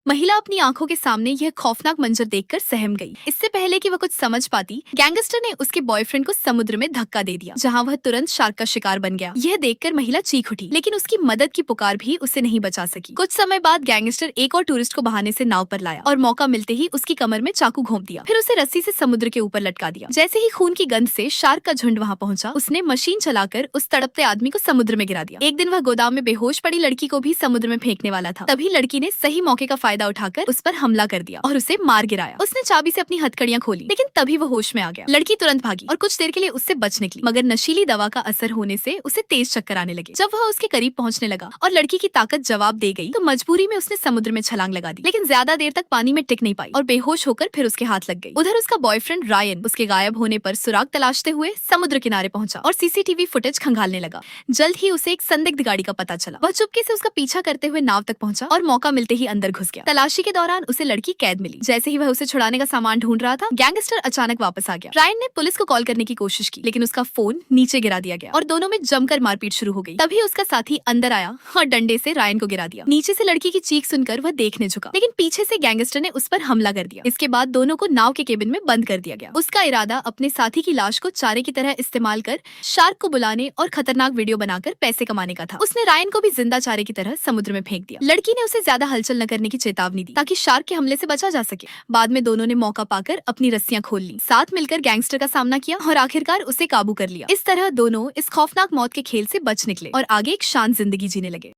महिला अपनी आंखों के सामने यह खौफनाक मंजर देखकर सहम गई। इससे पहले कि वह कुछ समझ पाती, गैंगस्टर ने उसके बॉयफ्रेंड को समुद्र में धक्का दे दिया, जहां वह तुरंत शार्क का शिकार बन गया। यह देखकर महिला चीख उठी, लेकिन उसकी मदद की पुकार भी उसे नहीं बचा सकी। कुछ समय बाद गैंगस्टर एक और टूरिस्ट को बहाने से नाव पर लाया और मौका मिलते ही उसकी कमर में चाकू घोंप दिया, फिर उसे रस्सी से समुद्र के ऊपर लटका दिया। जैसे ही खून की गंध से शार्क का झुंड वहां पहुंचा, उसने मशीन चलाकर उस तड़पते आदमी को समुद्र में गिरा दिया। एक दिन वह गोदाम में बेहोश पड़ी लड़की को भी समुद्र में फेंकने वाला था। तभी लड़की ने सही मौके का फायदा उठाकर उस पर हमला कर दिया और उसे मार गिराया। उसने चाबी से अपनी हथकड़ियां खोली, लेकिन तभी वो होश में आ गया। लड़की तुरंत भागी और कुछ देर के लिए उससे बच निकली, मगर नशीली दवा का असर होने से उसे तेज चक्कर आने लगे। जब वह उसके करीब पहुंचने लगा और लड़की की ताकत जवाब दे गई, तो मजबूरी में उसने समुद्र में छलांग लगा दी, लेकिन ज्यादा देर तक पानी में टिक नहीं पाई और बेहोश होकर फिर उसके हाथ लग गई। उधर उसका बॉयफ्रेंड रायन उसके गायब होने पर सुराग तलाशते हुए समुद्र किनारे पहुंचा और सीसीटीवी फुटेज खंगालने लगा। जल्द ही उसे एक संदिग्ध गाड़ी का पता चला। वह चुपके से उसका पीछा करते हुए नाव तक पहुंचा और मौका मिलते ही अंदर घुस गया। तलाशी के दौरान उसे लड़की कैद मिली। जैसे ही वह उसे छुड़ाने का सामान ढूंढ रहा था, गैंगस्टर अचानक वापस आ गया। रायन ने पुलिस को कॉल करने की कोशिश की, लेकिन उसका फोन नीचे गिरा दिया गया और दोनों में जमकर मारपीट शुरू हो गई। तभी उसका साथी अंदर आया और डंडे से रायन को गिरा दिया। नीचे से लड़की की चीख सुनकर वह देखने झुका, लेकिन पीछे से गैंगस्टर ने उस पर हमला कर दिया। इसके बाद दोनों को नाव के केबिन में बंद कर दिया गया। उसका इरादा अपने साथी की लाश को चारे की तरह इस्तेमाल कर शार्क को बुलाने और खतरनाक वीडियो बनाकर पैसे कमाने का था। उसने रायन को भी जिंदा चारे की तरह समुद्र में फेंक दिया। लड़की ने उसे ज्यादा हलचल न करने की चेतावनी दी, ताकि शार्क के हमले से बचा जा सके। बाद में दोनों ने मौका पाकर अपनी रस्सियां खोल ली, साथ मिलकर गैंगस्टर का सामना किया और आखिरकार उसे काबू कर लिया। इस तरह दोनों इस खौफनाक मौत के खेल से बच निकले और आगे एक शांत जिंदगी जीने लगे।